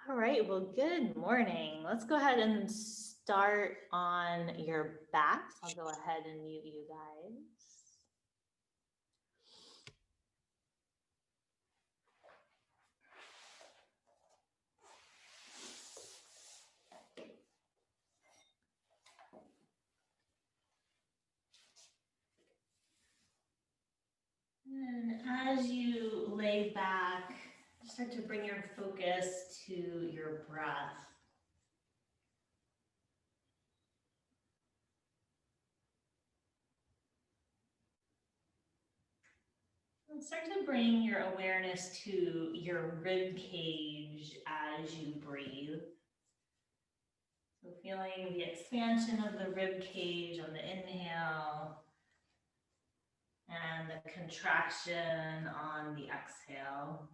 All right, well, good morning. Let's go ahead and start on your backs. I'll go ahead and mute you guys. And as you lay back, start to bring your focus to your breath. And start to bring your awareness to your rib cage as you breathe. So feeling the expansion of the rib cage on the inhale and the contraction on the exhale.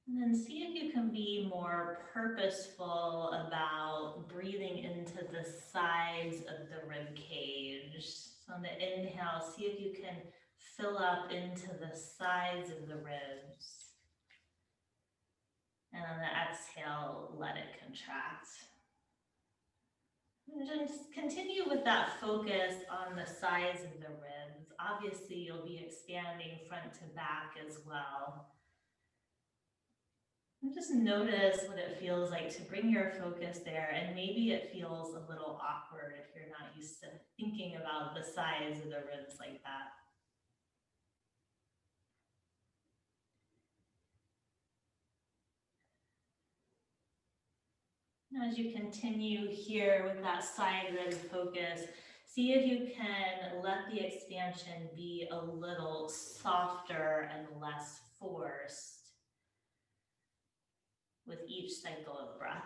And then see if you can be more purposeful about breathing into the sides of the rib cage. So on the inhale, see if you can fill up into the sides of the ribs. And on the exhale, let it contract. And just continue with that focus on the sides of the ribs. Obviously, you'll be expanding front to back as well. And just notice what it feels like to bring your focus there. And maybe it feels a little awkward if you're not used to thinking about the sides of the ribs like that. As you continue here with that side rib focus, see if you can let the expansion be a little softer and less forced with each cycle of breath.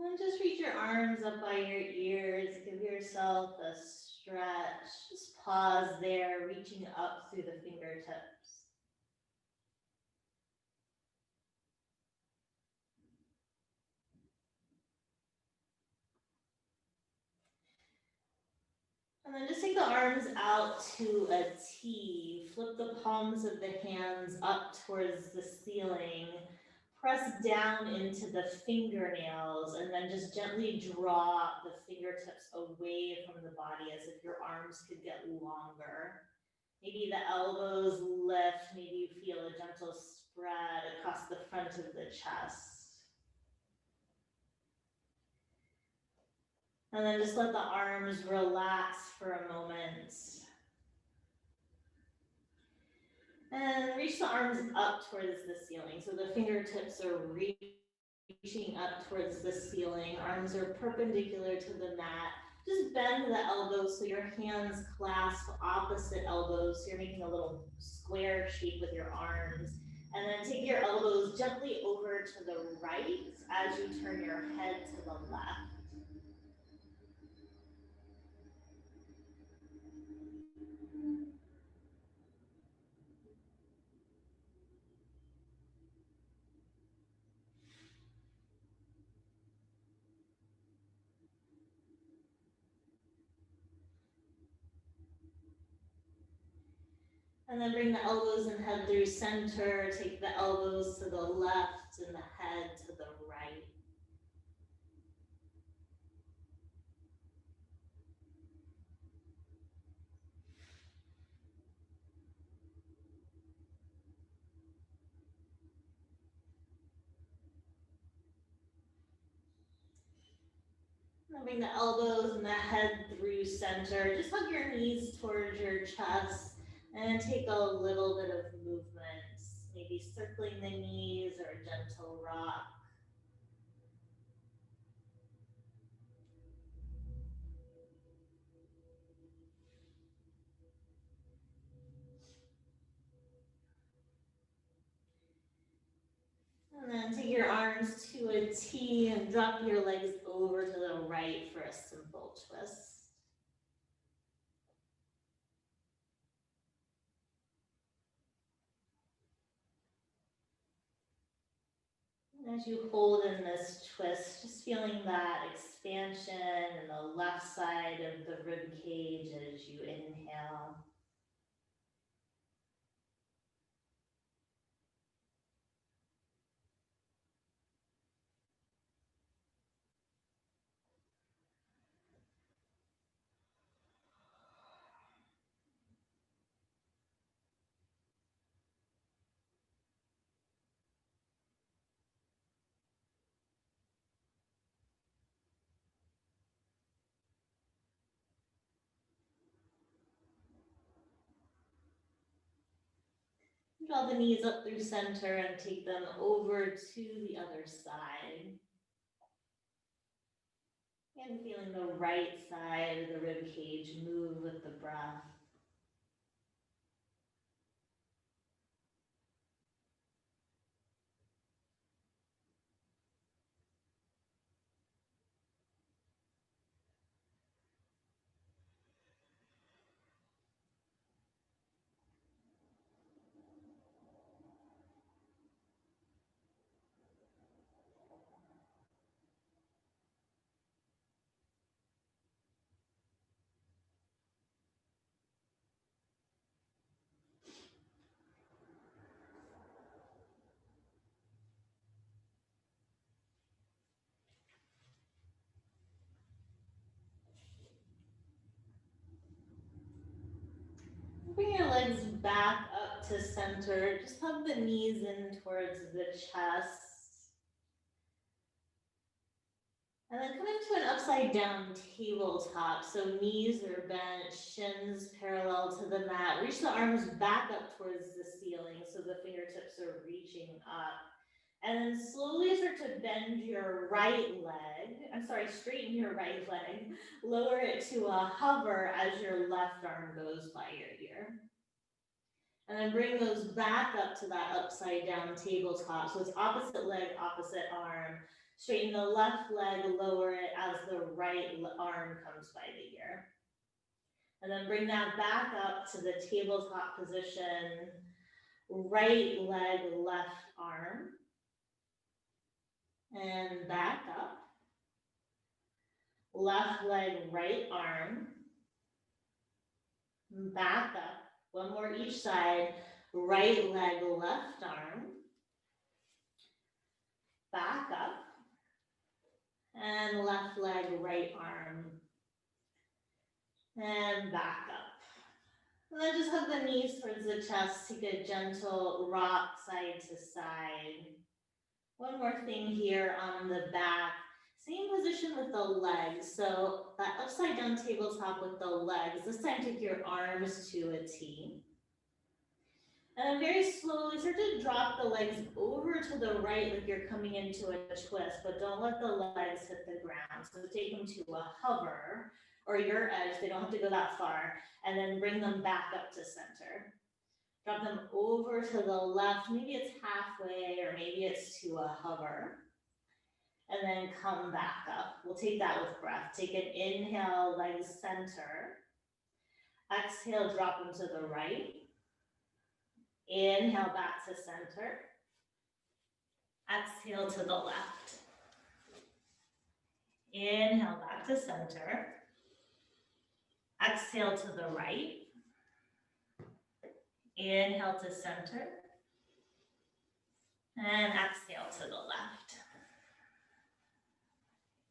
And then just reach your arms up by your ears. Give yourself a stretch. Just pause there, reaching up through the fingertips. And then just take the arms out to a T. Flip the palms of the hands up towards the ceiling. Press down into the fingernails and then just gently draw the fingertips away from the body as if your arms could get longer. Maybe the elbows lift, maybe you feel a gentle spread across the front of the chest. And then just let the arms relax for a moment. And reach the arms up towards the ceiling. So the fingertips are reaching up towards the ceiling. Arms are perpendicular to the mat. Just bend the elbows so your hands clasp opposite elbows. So you're making a little square shape with your arms. And then take your elbows gently over to the right as you turn your head to the left. And then bring the elbows and head through center. Take the elbows to the left and the head to the right. And bring the elbows and the head through center. Just hug your knees towards your chest and take a little bit of movement, maybe circling the knees or a gentle rock. And then take your arms to a T and drop your legs over to the right for a simple twist. As you hold in this twist, just feeling that expansion in the left side of the rib cage as you inhale. Draw the knees up through center and take them over to the other side. And feeling the right side of the rib cage move with the breath. Bring your legs back up to center. Just hug the knees in towards the chest. And then come into an upside down tabletop. So knees are bent, shins parallel to the mat. Reach the arms back up towards the ceiling so the fingertips are reaching up. And then slowly start to bend your right leg. Straighten your right leg. Lower it to a hover as your left arm goes by your ear. And then bring those back up to that upside down tabletop. So it's opposite leg, opposite arm. Straighten the left leg, lower it as the right arm comes by the ear. And then bring that back up to the tabletop position. Right leg, left arm. And back up. Left leg, right arm. Back up. One more each side. Right leg, left arm. Back up. And left leg, right arm. And back up. And then just hug the knees towards the chest. Take a gentle rock side to side. One more thing here on the back. Same position with the legs. So that upside down tabletop with the legs. This time take your arms to a T. And then very slowly start to drop the legs over to the right like you're coming into a twist, but don't let the legs hit the ground. So take them to a hover or your edge. They don't have to go that far. And then bring them back up to center. Drop them over to the left. Maybe it's halfway or maybe it's to a hover. And then come back up. We'll take that with breath. Take an inhale, legs center. Exhale, drop them to the right. Inhale back to center. Exhale to the left. Inhale back to center. Exhale to the right. Inhale to center. And exhale to the left.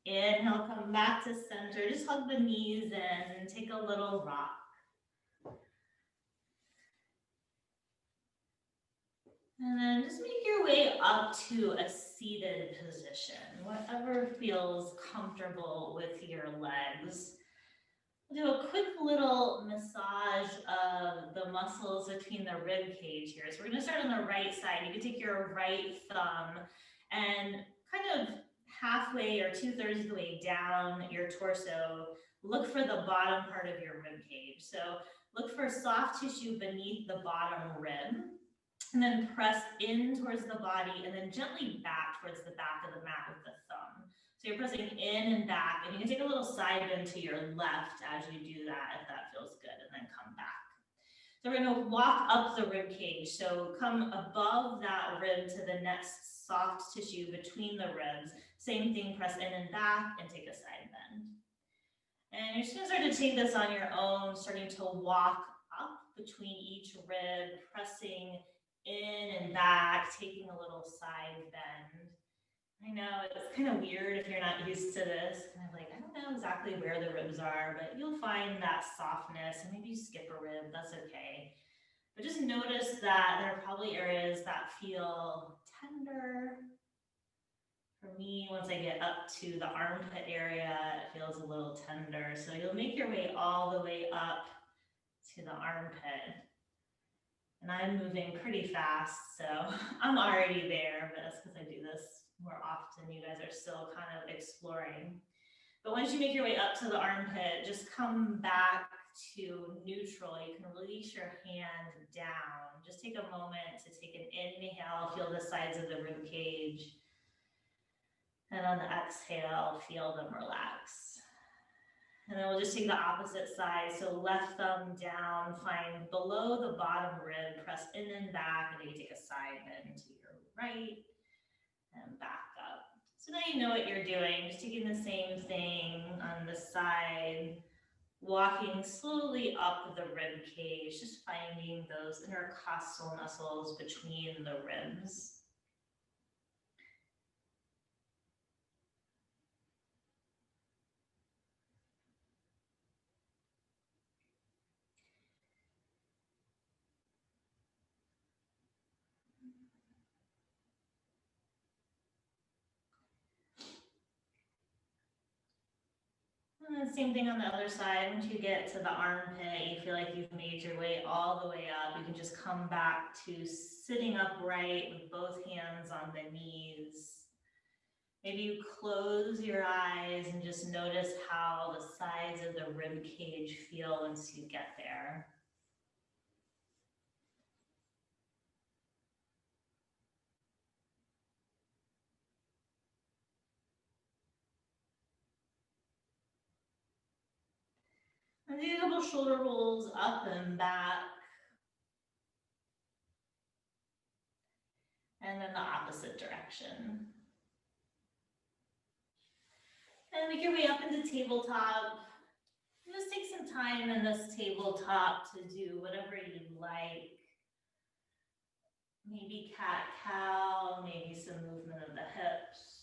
Inhale, come back to center. Just hug the knees in and take a little rock. And then just make your way up to a seated position, whatever feels comfortable with your legs. We'll do a quick little massage of the muscles between the rib cage here. So we're gonna start on the right side. You can take your right thumb and kind of halfway or 2/3 of the way down your torso, look for the bottom part of your rib cage. So look for soft tissue beneath the bottom rib, and then press in towards the body and then gently back towards the back of the mat with the thumb. So you're pressing in and back, and you can take a little side bend to your left as you do that if that feels good, and then come back. So we're gonna walk up the rib cage. So come above that rib to the next soft tissue between the ribs. Same thing, press in and back and take a side bend. And you're just gonna start to take this on your own, starting to walk up between each rib, pressing in and back, taking a little side bend. I know it's kind of weird if you're not used to this, kind of like, I don't know exactly where the ribs are, but you'll find that softness, and maybe you skip a rib, that's okay. But just notice that there are probably areas that feel tender. For me, once I get up to the armpit area, it feels a little tender. So you'll make your way all the way up to the armpit. And I'm moving pretty fast, so I'm already there, but that's because I do this more often. You guys are still kind of exploring. But once you make your way up to the armpit, just come back to neutral. You can release your hand down. Just take a moment to take an inhale, feel the sides of the rib cage. And on the exhale, feel them relax. And then we'll just take the opposite side. So left thumb down, find below the bottom rib, press in and back, and then you take a side bend to your right and back up. So now you know what you're doing, just taking the same thing on the side, walking slowly up the rib cage, just finding those intercostal muscles between the ribs. And then same thing on the other side. Once you get to the armpit, you feel like you've made your way all the way up. You can just come back to sitting upright with both hands on the knees. Maybe you close your eyes and just notice how the sides of the rib cage feel once you get there. And do a couple shoulder rolls up and back. And then the opposite direction. And make your way up into tabletop. Just take some time in this tabletop to do whatever you'd like. Maybe cat-cow, maybe some movement of the hips.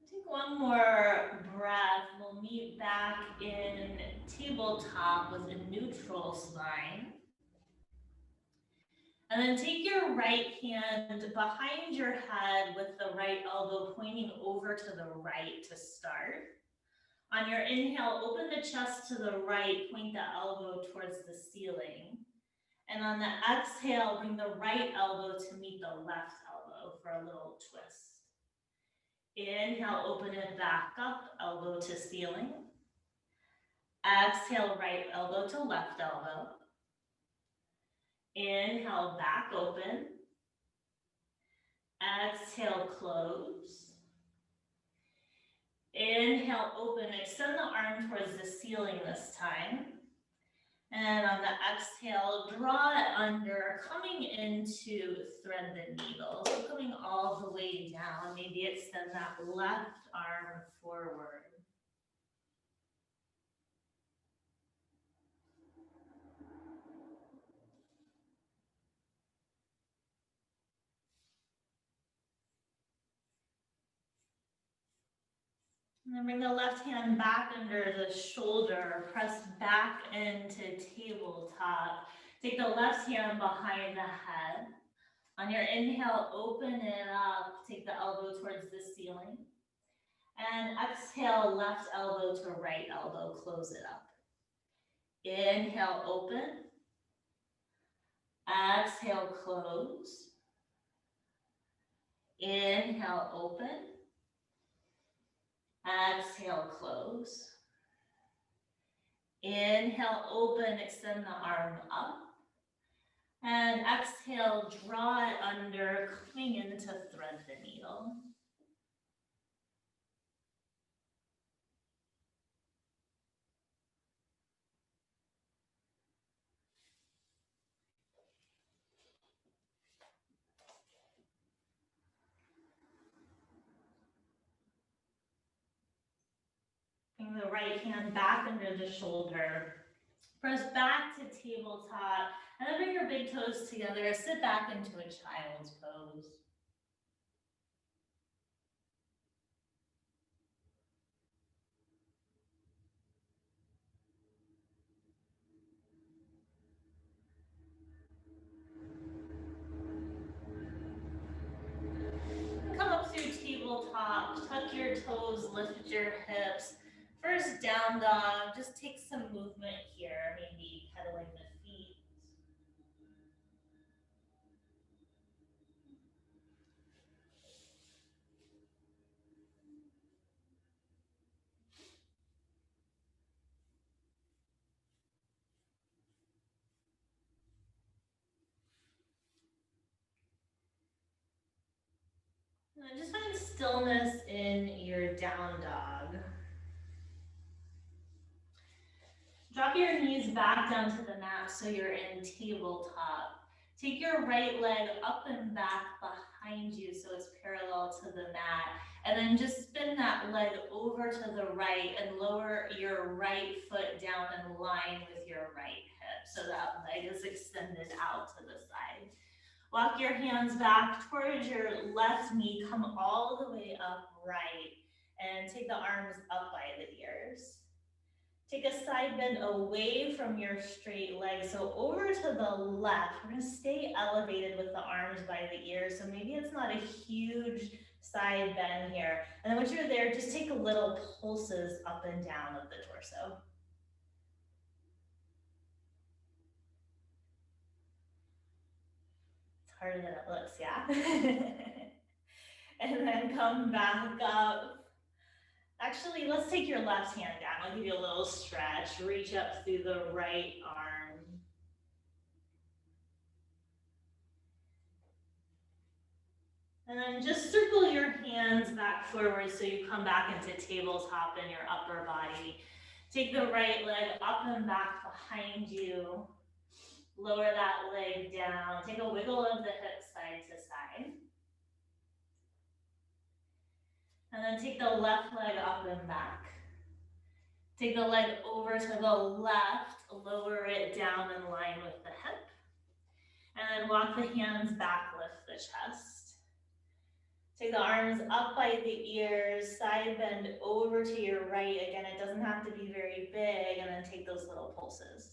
Take one more breath. We'll meet back in tabletop with a neutral spine. And then take your right hand behind your head with the right elbow pointing over to the right to start. On your inhale, open the chest to the right, point the elbow towards the ceiling. And on the exhale, bring the right elbow to meet the left elbow for a little twist. Inhale, open it back up, elbow to ceiling. Exhale, right elbow to left elbow. Inhale, back open. Exhale, close. Inhale, open, extend the arm towards the ceiling this time. And on the exhale, draw it under, coming into thread the needle. So coming all the way down, maybe extend that left arm forward. And then bring the left hand back under the shoulder, press back into tabletop. Take the left hand behind the head. On your inhale, open it up, take the elbow towards the ceiling. And exhale, left elbow to right elbow, close it up. Inhale, open. Exhale, close. Inhale, open. Exhale, close. Inhale, open, extend the arm up. And exhale, draw it under, coming in to thread the needle. Bring the right hand back under the shoulder. Press back to tabletop, and then bring your big toes together. Sit back into a child's pose. Come up through tabletop, tuck your toes, lift your hips. First down dog, just take some movement here, maybe pedaling the feet. And just find stillness in your down dog. Drop your knees back down to the mat so you're in tabletop. Take your right leg up and back behind you so it's parallel to the mat. And then just spin that leg over to the right and lower your right foot down in line with your right hip so that leg is extended out to the side. Walk your hands back towards your left knee, come all the way upright, and take the arms up by the ears. Take a side bend away from your straight leg, so over to the left. We're gonna stay elevated with the arms by the ears, so maybe it's not a huge side bend here. And then once you're there, just take little pulses up and down of the torso. It's harder than it looks, yeah? And then come back up. Actually, let's take your left hand down. I'll give you a little stretch. Reach up through the right arm. And then just circle your hands back forward so you come back into tabletop in your upper body. Take the right leg up and back behind you. Lower that leg down. Take a wiggle of the hips side to side. And then take the left leg up and back. Take the leg over to the left, lower it down in line with the hip. And then walk the hands back, lift the chest. Take the arms up by the ears, side bend over to your right. Again, it doesn't have to be very big, and then take those little pulses.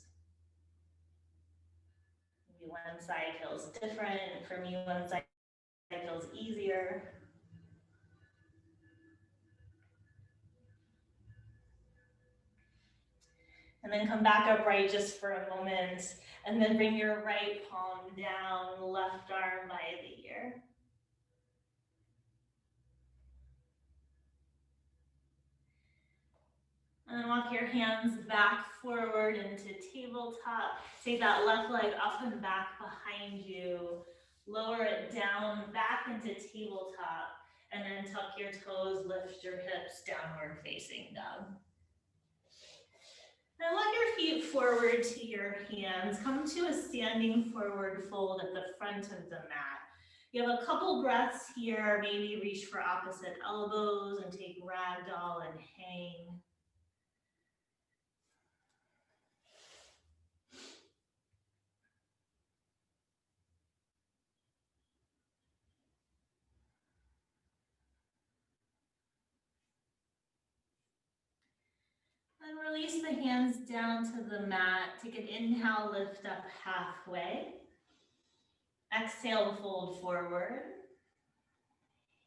Maybe one side feels different. For me, one side feels easier. And then come back upright just for a moment, and then bring your right palm down, left arm by the ear. And then walk your hands back forward into tabletop. Take that left leg up and back behind you. Lower it down, back into tabletop. And then tuck your toes, lift your hips, downward facing dog. Now walk your feet forward to your hands. Come to a standing forward fold at the front of the mat. You have a couple breaths here. Maybe reach for opposite elbows and take ragdoll and hang. And release the hands down to the mat. Take an inhale, lift up halfway. Exhale, fold forward.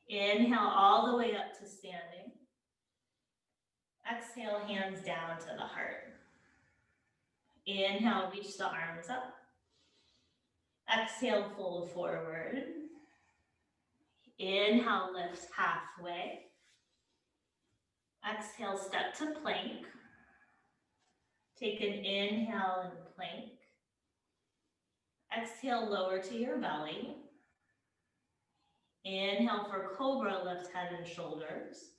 Inhale all the way up to standing. Exhale, hands down to the heart. Inhale, reach the arms up. Exhale, fold forward. Inhale, lift halfway. Exhale, step to plank. Take an inhale and plank. Exhale, lower to your belly. Inhale for cobra, lift head and shoulders.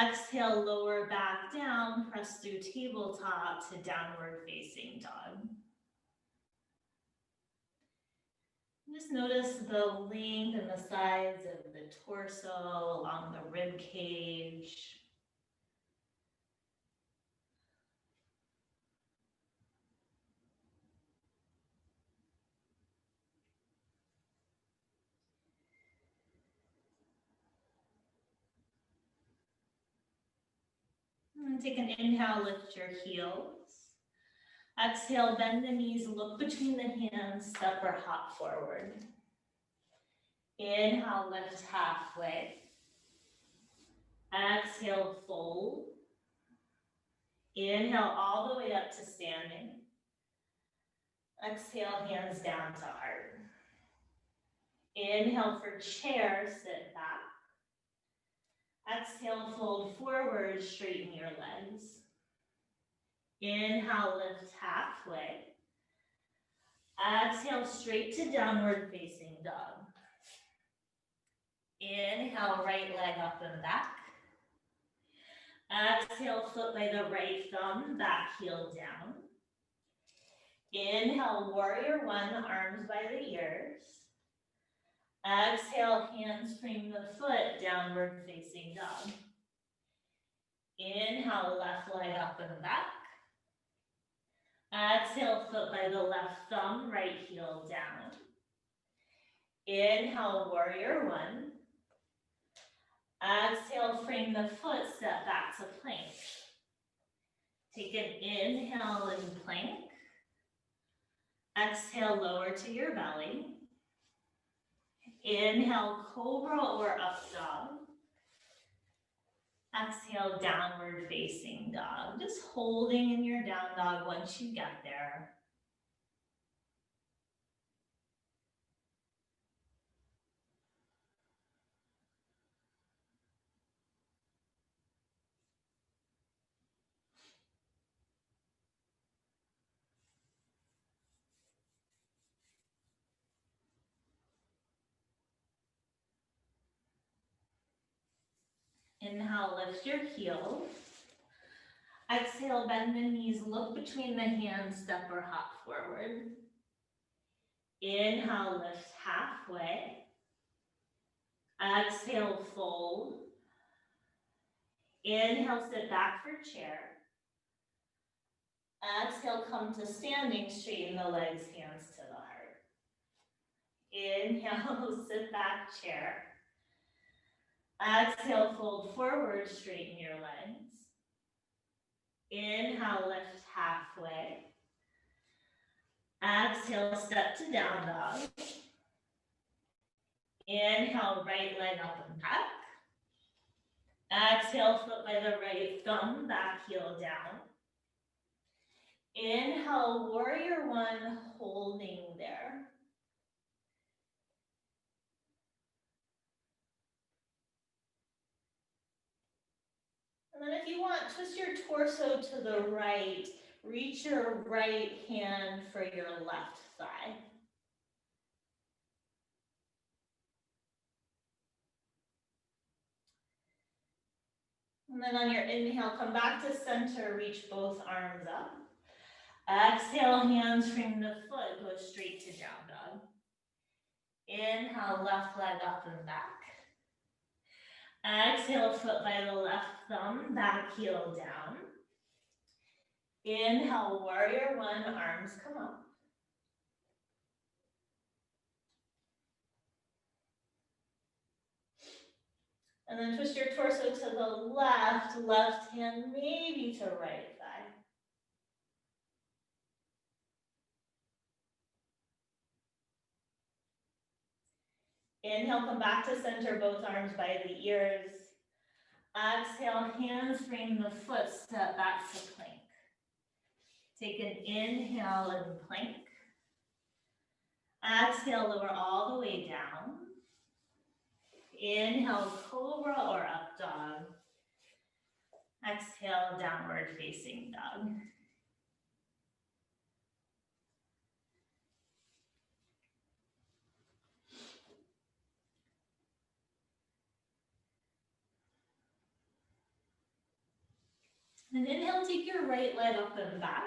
Exhale, lower back down, press through tabletop to downward facing dog. Just notice the length and the sides of the torso along the rib cage. And take an inhale, lift your heels. Exhale, bend the knees, look between the hands, step or hop forward. Inhale, lift halfway. Exhale, fold. Inhale all the way up to standing. Exhale, hands down to heart. Inhale for chair, sit back. Exhale, fold forward, straighten your legs. Inhale, lift halfway. Exhale, straight to downward facing dog. Inhale, right leg up and back. Exhale, foot by the right thumb, back heel down. Inhale, warrior one, arms by the ears. Exhale, hands frame the foot, downward facing dog. Inhale, left leg up and back. Exhale, foot by the left thumb, right heel down. Inhale, warrior one. Exhale, frame the foot, step back to plank. Take an inhale and plank. Exhale, lower to your belly. Inhale, cobra or up dog. Exhale, downward facing dog. Just holding in your down dog once you get there. Inhale, lift your heels. Exhale, bend the knees, look between the hands, step or hop forward. Inhale, lift halfway. Exhale, fold. Inhale, sit back for chair. Exhale, come to standing, straighten the legs, hands to the heart. Inhale, sit back, chair. Exhale, fold forward, straighten your legs. Inhale, lift halfway. Exhale, step to down dog. Inhale, right leg up and back. Exhale, foot by the right thumb, back heel down. Inhale, warrior one, holding there. And then if you want, twist your torso to the right. Reach your right hand for your left thigh. And then on your inhale, come back to center, reach both arms up. Exhale, hands frame the foot, go straight to down dog. Inhale, left leg up and back. Exhale, foot by the left thumb, back heel down. Inhale, warrior one, arms come up. And then twist your torso to the left, left hand maybe to right thigh. Inhale, come back to center, both arms by the ears. Exhale, hands frame the foot, step back to plank. Take an inhale and plank. Exhale, lower all the way down. Inhale, cobra or up dog. Exhale, downward facing dog. And inhale, take your right leg up and back.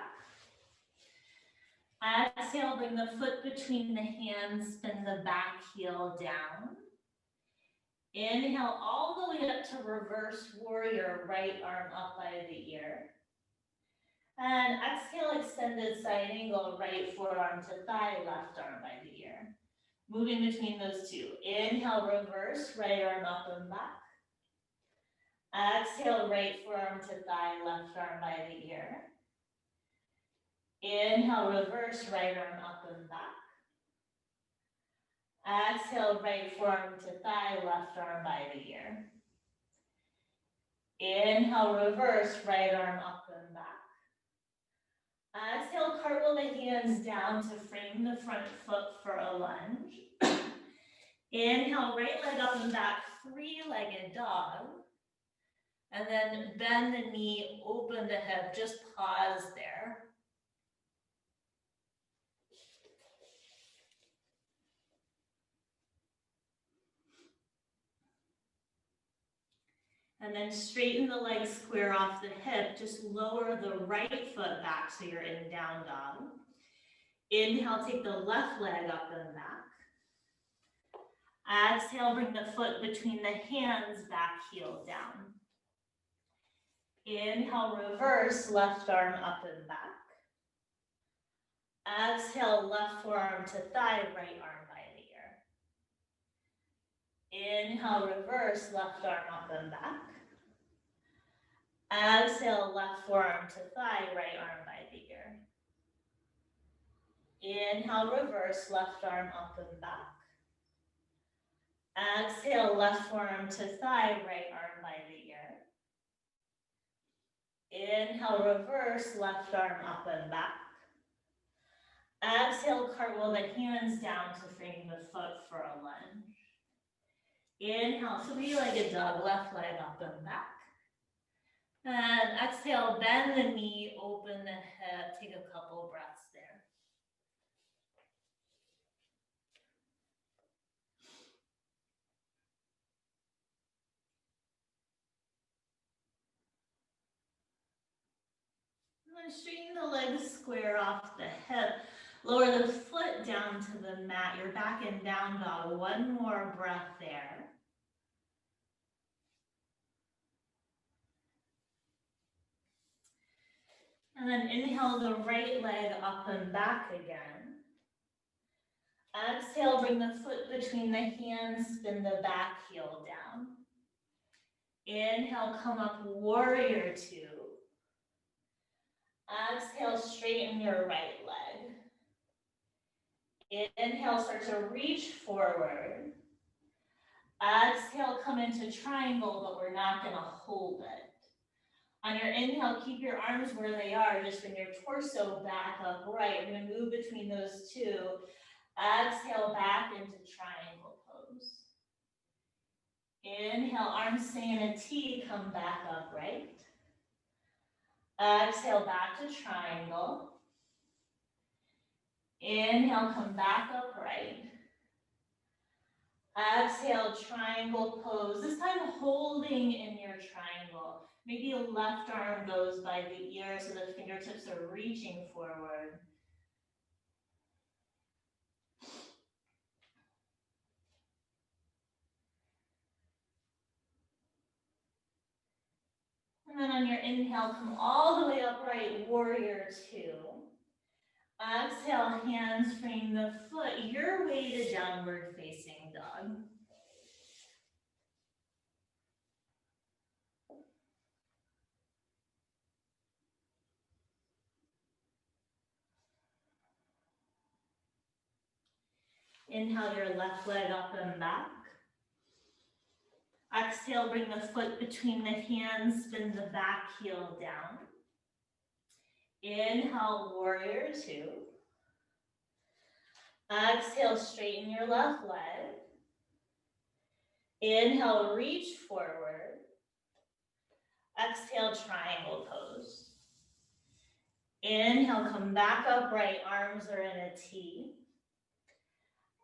Exhale, bring the foot between the hands, spin the back heel down. Inhale all the way up to reverse warrior, right arm up by the ear. And exhale, extended side angle, right forearm to thigh, left arm by the ear. Moving between those two. Inhale, reverse, right arm up and back. Exhale, right forearm to thigh, left arm by the ear. Inhale, reverse, right arm up and back. Exhale, right forearm to thigh, left arm by the ear. Inhale, reverse, right arm up and back. Exhale, cartwheel the hands down to frame the front foot for a lunge. Inhale, right leg up and back, three-legged dog. And then bend the knee, open the hip, just pause there. And then straighten the legs square off the hip, just lower the right foot back so you're in down dog. Inhale, take the left leg up and back. Exhale, bring the foot between the hands, back heel down. Inhale, reverse, left arm up and back. Exhale, left forearm to thigh, right arm by the ear. Inhale, reverse, left arm up and back. Exhale, left forearm to thigh, right arm by the ear. Inhale, reverse, left arm up and back. Exhale, left forearm to thigh, right arm by the ear. Inhale, reverse, left arm up and back. Exhale, cartwheel the hands down to frame the foot for a lunge. Inhale, three-legged dog, left leg up and back. And exhale, bend the knee, open the hip, take a couple breaths there. And then straighten the legs square off the hip. Lower the foot down to the mat. You're back in down dog. One more breath there. And then inhale the right leg up and back again. Exhale, bring the foot between the hands, spin the back heel down. Inhale, come up, warrior two. Exhale, straighten your right leg. Inhale, start to reach forward. Exhale, come into triangle, but we're not gonna hold it. On your inhale, keep your arms where they are, just bring your torso back upright. We're gonna move between those two. Exhale, back into triangle pose. Inhale, arms stay in a T, come back upright. Exhale, back to triangle. Inhale, come back upright. Exhale, triangle pose. This time holding in your triangle. Maybe a left arm goes by the ear so the fingertips are reaching forward. And then on your inhale, come all the way upright, warrior two. Exhale, hands frame the foot your way to downward facing dog. Inhale your left leg up and back. Exhale, bring the foot between the hands, spin the back heel down. Inhale, warrior two. Exhale, straighten your left leg. Inhale, reach forward. Exhale, triangle pose. Inhale, come back upright, arms are in a T.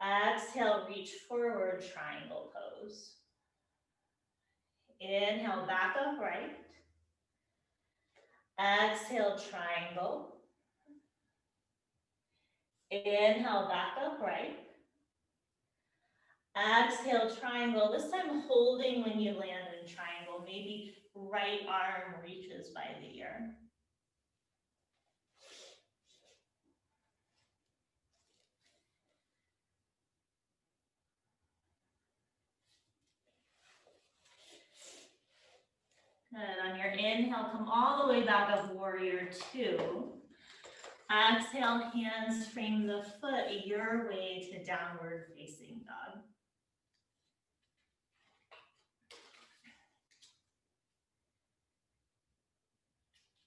Exhale, reach forward, triangle pose. Inhale, back upright. Exhale, triangle. Inhale, back upright. Exhale, triangle. This time holding when you land in triangle. Maybe right arm reaches by the ear. Good. On your inhale, come all the way back up, warrior two. Exhale, hands frame the foot your way to downward facing dog.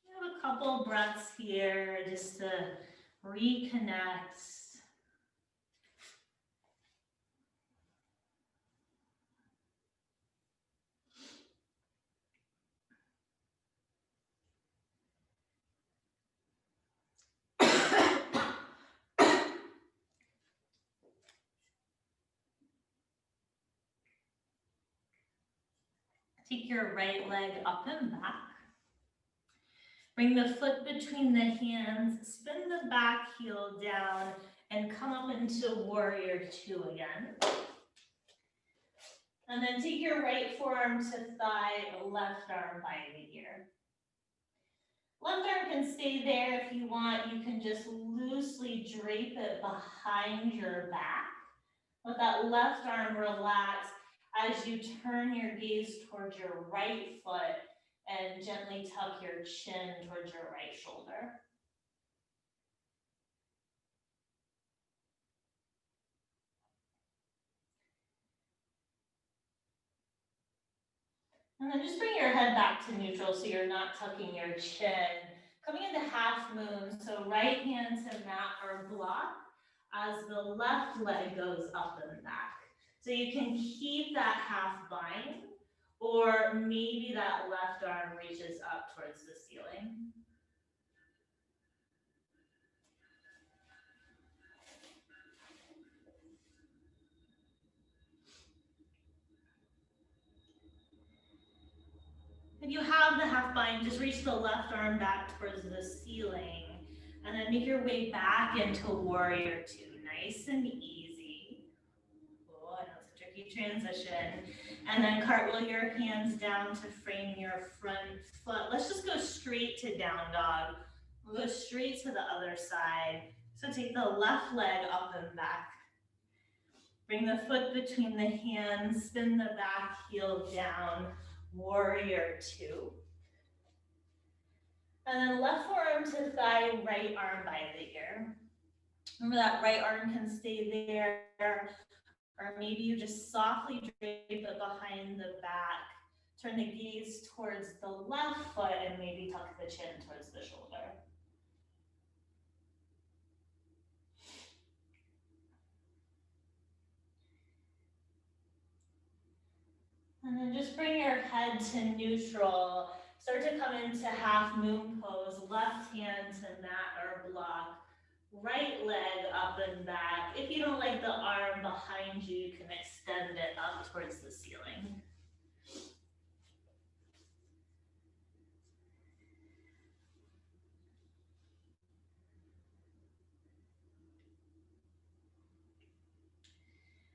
We have a couple breaths here just to reconnect. Take your right leg up and back. Bring the foot between the hands, spin the back heel down, and come up into warrior two again. And then take your right forearm to thigh, left arm by the ear. Left arm can stay there if you want. You can just loosely drape it behind your back. Let that left arm relax as you turn your gaze towards your right foot and gently tuck your chin towards your right shoulder. And then just bring your head back to neutral so you're not tucking your chin. Coming into half moon, so right hand to mat or block as the left leg goes up and back. So you can keep that half bind, or maybe that left arm reaches up towards the ceiling. If you have the half bind, just reach the left arm back towards the ceiling and then make your way back into warrior two, nice and easy. Oh, I know it's a tricky transition. And then cartwheel your hands down to frame your front foot. Let's just go straight to down dog. We'll go straight to the other side. So take the left leg up and back. Bring the foot between the hands, spin the back heel down, warrior two. And then left forearm to thigh, right arm by the ear. Remember that right arm can stay there, or maybe you just softly drape it behind the back. Turn the gaze towards the left foot and maybe tuck the chin towards the shoulder. And then just bring your head to neutral. Start to come into half moon pose, left hand to mat or block, right leg up and back. If you don't like the arm behind you, you can extend it up towards the ceiling.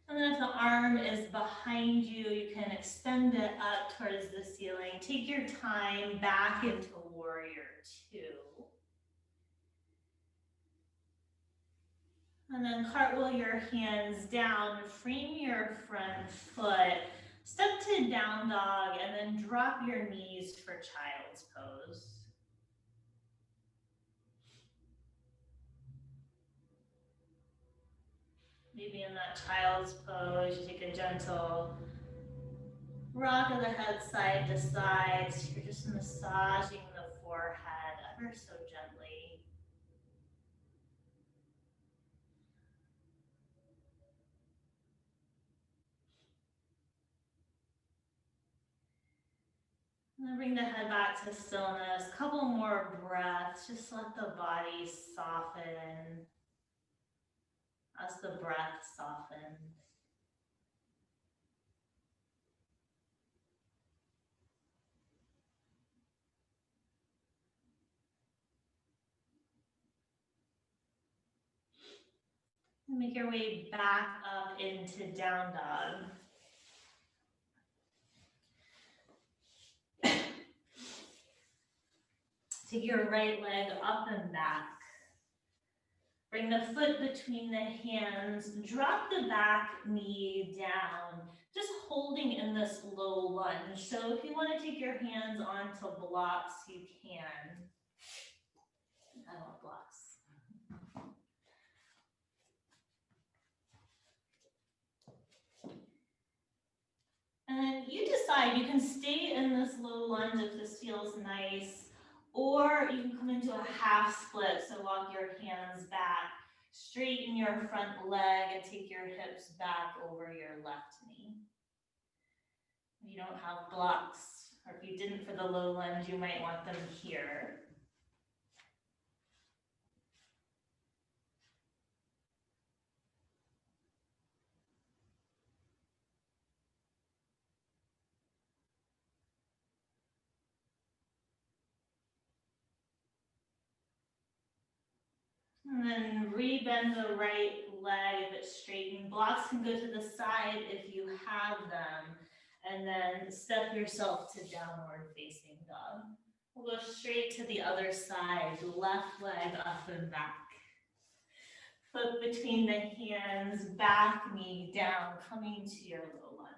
And then if the arm is behind you, you can extend it up towards the ceiling. Take your time back into warrior two. And then cartwheel your hands down, frame your front foot, step to down dog, and then drop your knees for child's pose. Maybe in that child's pose, you take a gentle rock of the head side to side. So you're just massaging the forehead ever so gently. And then bring the head back to stillness. Couple more breaths. Just let the body soften as the breath softens. And make your way back up into down dog. Take your right leg up and back. Bring the foot between the hands. Drop the back knee down, just holding in this low lunge. So if you want to take your hands onto blocks, you can. I want blocks. And you decide, you can stay in this low lunge if this feels nice, or you can come into a half split, so walk your hands back, straighten your front leg, and take your hips back over your left knee. If you don't have blocks, or if you didn't for the low lunge, you might want them here. And then re-bend the right leg if it's straightened. Blocks can go to the side if you have them. And then step yourself to downward facing dog. We'll go straight to the other side, left leg up and back. Foot between the hands, back knee down, coming to your low lunge.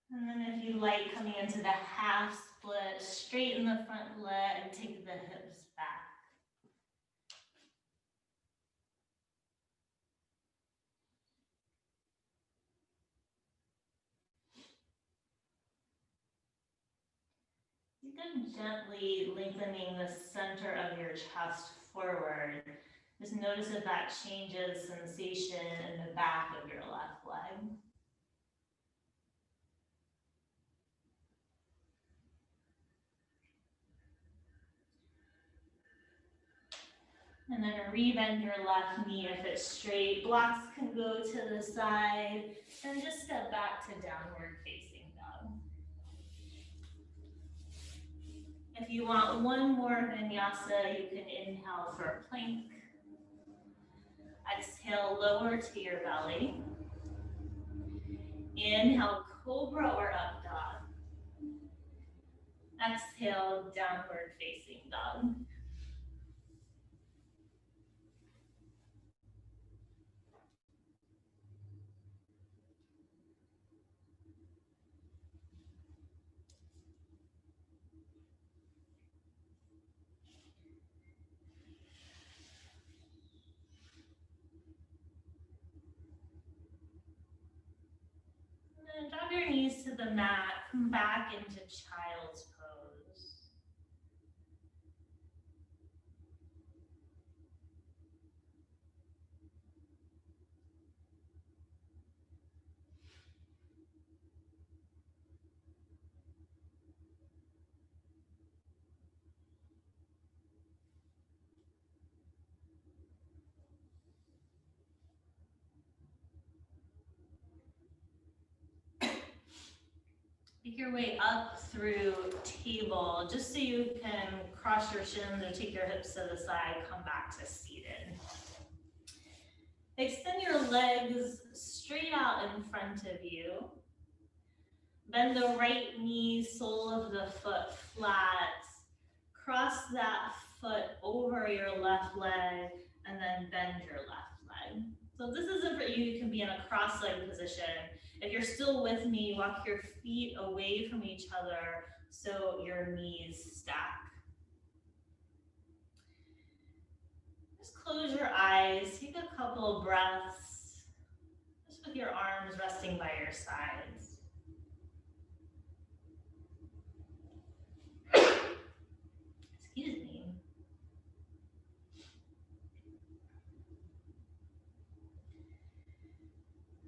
And then if you like, coming into the half split, straighten the front leg, take the hips back. You can gently lengthening the center of your chest forward. Just notice if that changes sensation in the back of your left leg. And then re-bend your left knee if it's straight. Blocks can go to the side. And just step back to downward facing dog. If you want one more vinyasa, you can inhale for plank. Exhale, lower to your belly. Inhale, cobra or up dog. Exhale, downward facing dog. And drop your knees to the mat, come back into child's pose. Make your way up through table, just so you can cross your shins or take your hips to the side, come back to seated. Extend your legs straight out in front of you. Bend the right knee, sole of the foot flat. Cross that foot over your left leg and then bend your left leg. So if this isn't for you, you can be in a cross-legged position. If you're still with me, walk your feet away from each other so your knees stack. Just close your eyes, take a couple of breaths, just with your arms resting by your sides. Excuse me.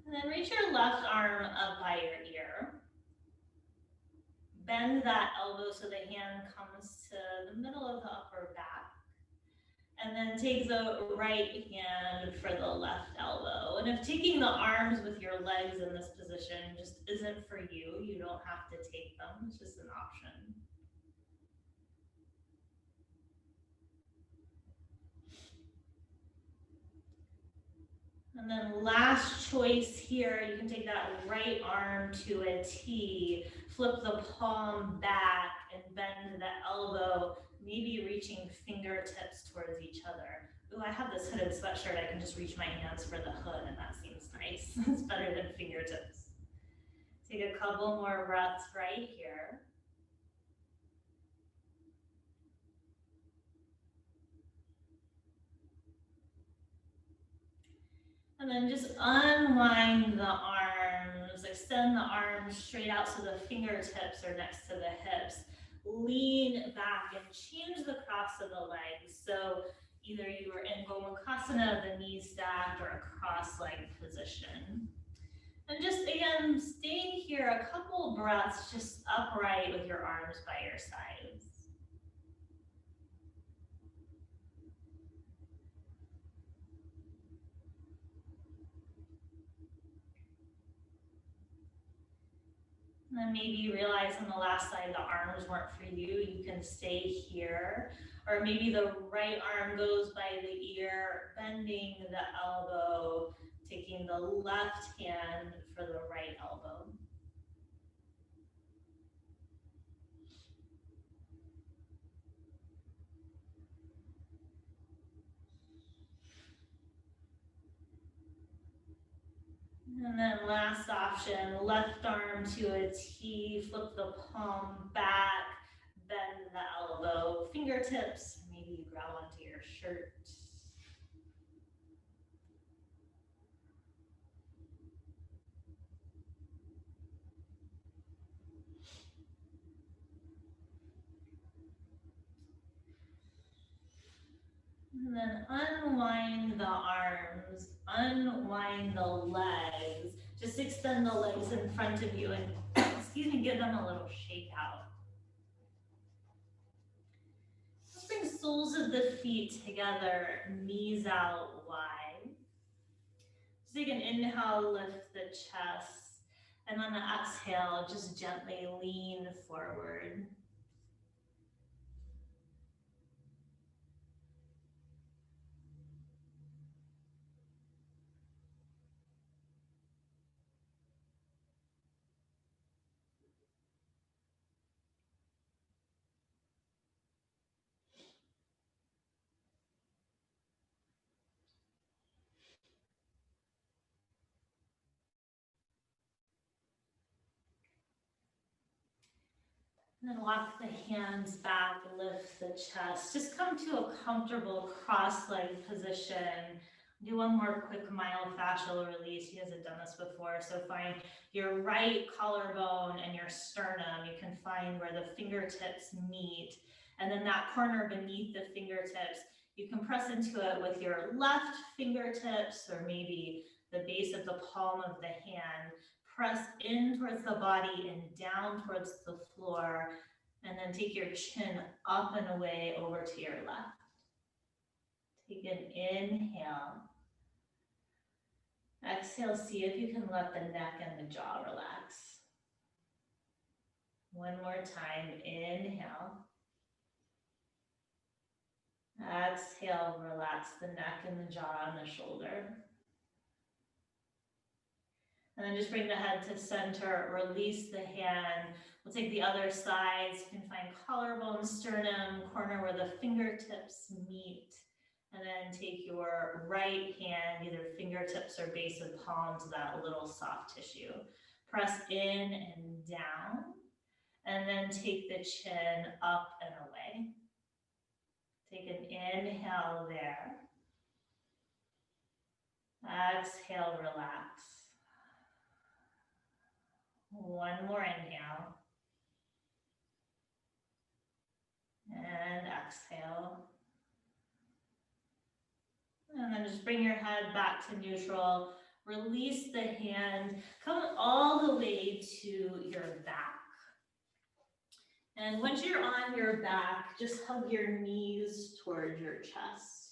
And then reach your left arm up by your ear. Bend that elbow so the hand comes to the middle of the upper back. And then take the right hand for the left elbow. And if taking the arms with your legs in this position just isn't for you, you don't have to take them. It's just an option. And then last choice here, you can take that right arm to a T, flip the palm back and bend the elbow, maybe reaching fingertips towards each other. Ooh, I have this hooded sweatshirt. I can just reach my hands for the hood and that seems nice. It's better than fingertips. Take a couple more breaths right here. And then just unwind the arms, extend the arms straight out so the fingertips are next to the hips. Lean back and change the cross of the legs. So either you are in Gomukhasana, the knees stacked, or a cross-legged position. And just again, staying here a couple breaths, just upright with your arms by your sides. And then maybe you realize on the last side the arms weren't for you, you can stay here. Or maybe the right arm goes by the ear, bending the elbow, taking the left hand for the right elbow. And then last option, left arm to a T, flip the palm back, bend the elbow, fingertips, maybe you grab onto your shirt. And then unwind the arms, unwind the legs. Just extend the legs in front of you and, excuse me, give them a little shake out. Let's bring soles of the feet together, knees out wide. Just take an inhale, lift the chest. And on the exhale, just gently lean forward. And then walk the hands back, lift the chest. Just come to a comfortable cross-legged position. Do one more quick myofascial release. You guys have done this before. So find your right collarbone and your sternum. You can find where the fingertips meet. And then that corner beneath the fingertips, you can press into it with your left fingertips or maybe the base of the palm of the hand. Press in towards the body and down towards the floor, and then take your chin up and away over to your left. Take an inhale. Exhale, see if you can let the neck and the jaw relax. One more time, inhale. Exhale, relax the neck and the jaw and the shoulder. And then just bring the head to center, release the hand. We'll take the other sides. You can find collarbone, sternum, corner where the fingertips meet. And then take your right hand, either fingertips or base of palm, to that little soft tissue. Press in and down, and then take the chin up and away. Take an inhale there. Exhale, relax. One more inhale. And exhale. And then just bring your head back to neutral. Release the hand. Come all the way to your back. And once you're on your back, just hug your knees towards your chest.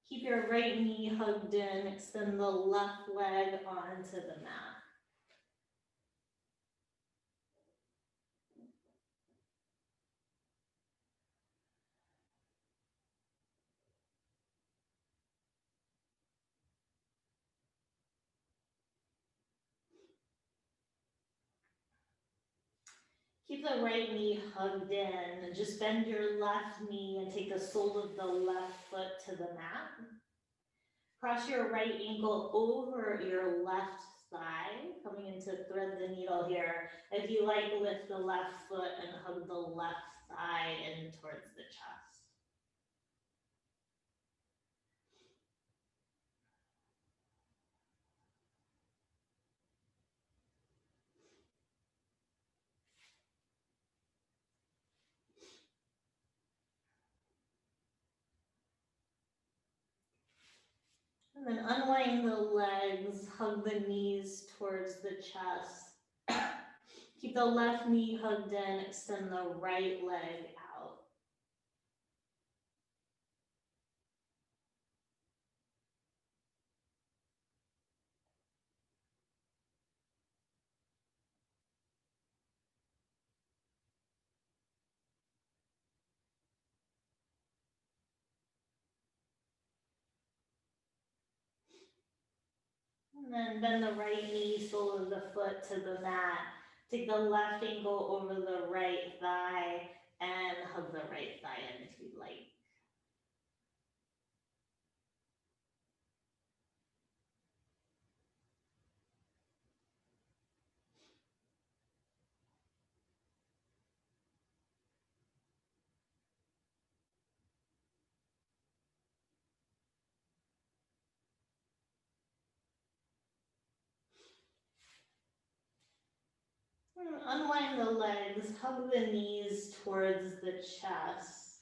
Keep your right knee hugged in. Extend the left leg onto the mat. Keep the right knee hugged in, and just bend your left knee and take the sole of the left foot to the mat. Cross your right ankle over your left thigh, coming into thread the needle here. If you like, lift the left foot and hug the left thigh in towards the chest. And then unwind the legs, hug the knees towards the chest. Keep the left knee hugged in, extend the right leg out. And then bend the right knee, sole of the foot to the mat. Take the left ankle over the right thigh and hug the right thigh in if you'd like. Unwind the legs, hug the knees towards the chest.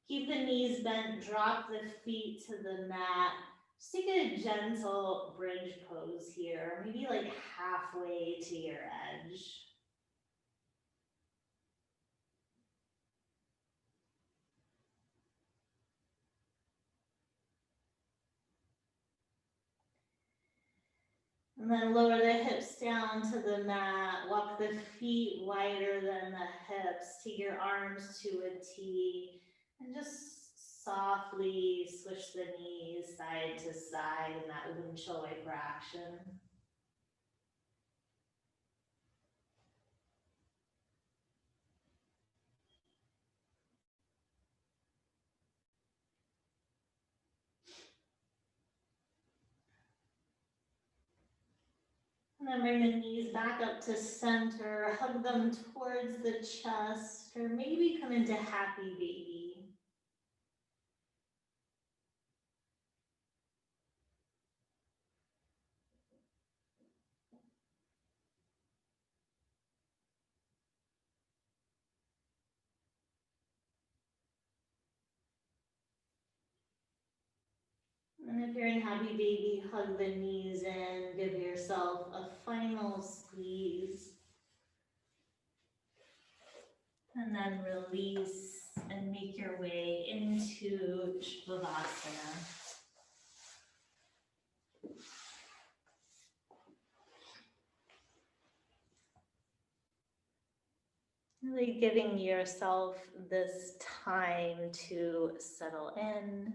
Keep the knees bent, drop the feet to the mat. Just take a gentle bridge pose here, maybe like halfway to your edge. And then lower the hips down to the mat, walk the feet wider than the hips, take your arms to a T, and just softly switch the knees side to side in that windshield wiper action. And then bring the knees back up to center, hug them towards the chest, or maybe come into happy baby. And if you're in happy baby, hug the knees in, give yourself a final squeeze. And then release and make your way into Shavasana. Really giving yourself this time to settle in,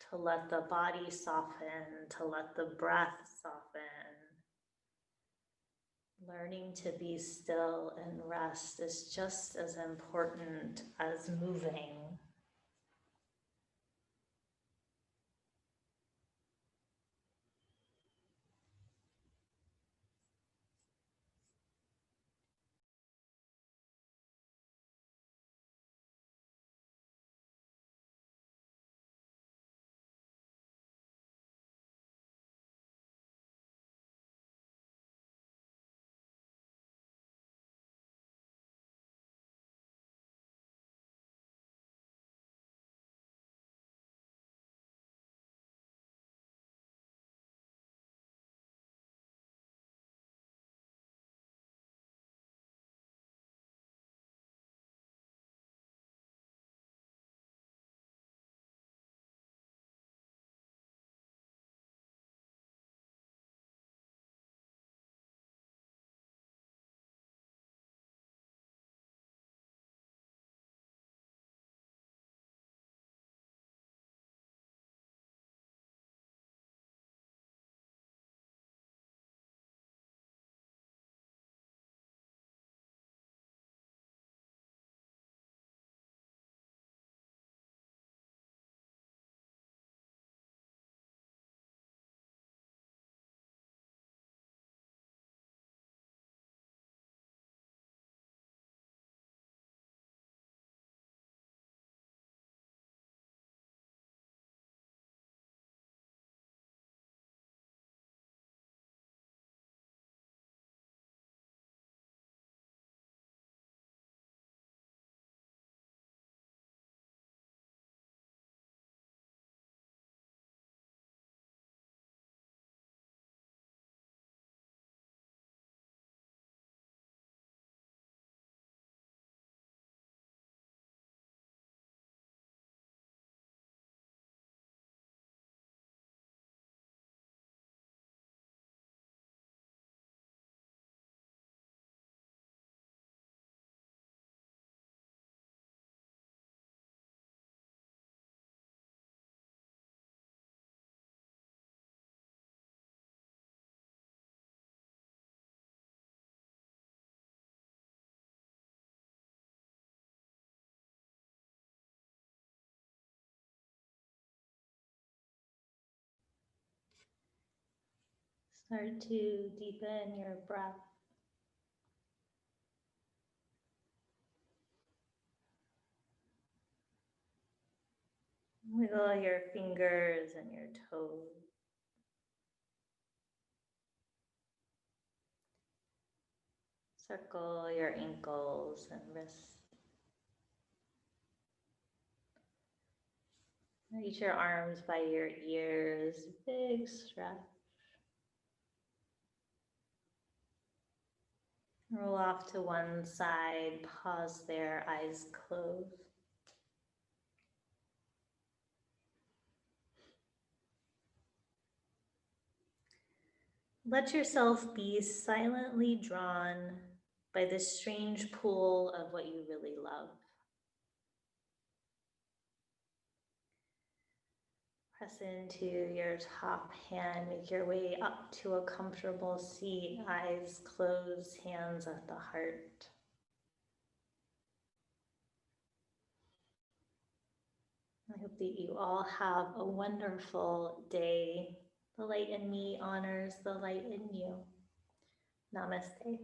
to let the body soften, to let the breath soften. Learning to be still and rest is just as important as moving. Start to deepen your breath. Wiggle your fingers and your toes. Circle your ankles and wrists. Reach your arms by your ears, big stretch. Roll off to one side, pause there, eyes closed. Let yourself be silently drawn by this strange pull of what you really love. Press into your top hand, make your way up to a comfortable seat, eyes closed, hands at the heart. I hope that you all have a wonderful day. The light in me honors the light in you. Namaste.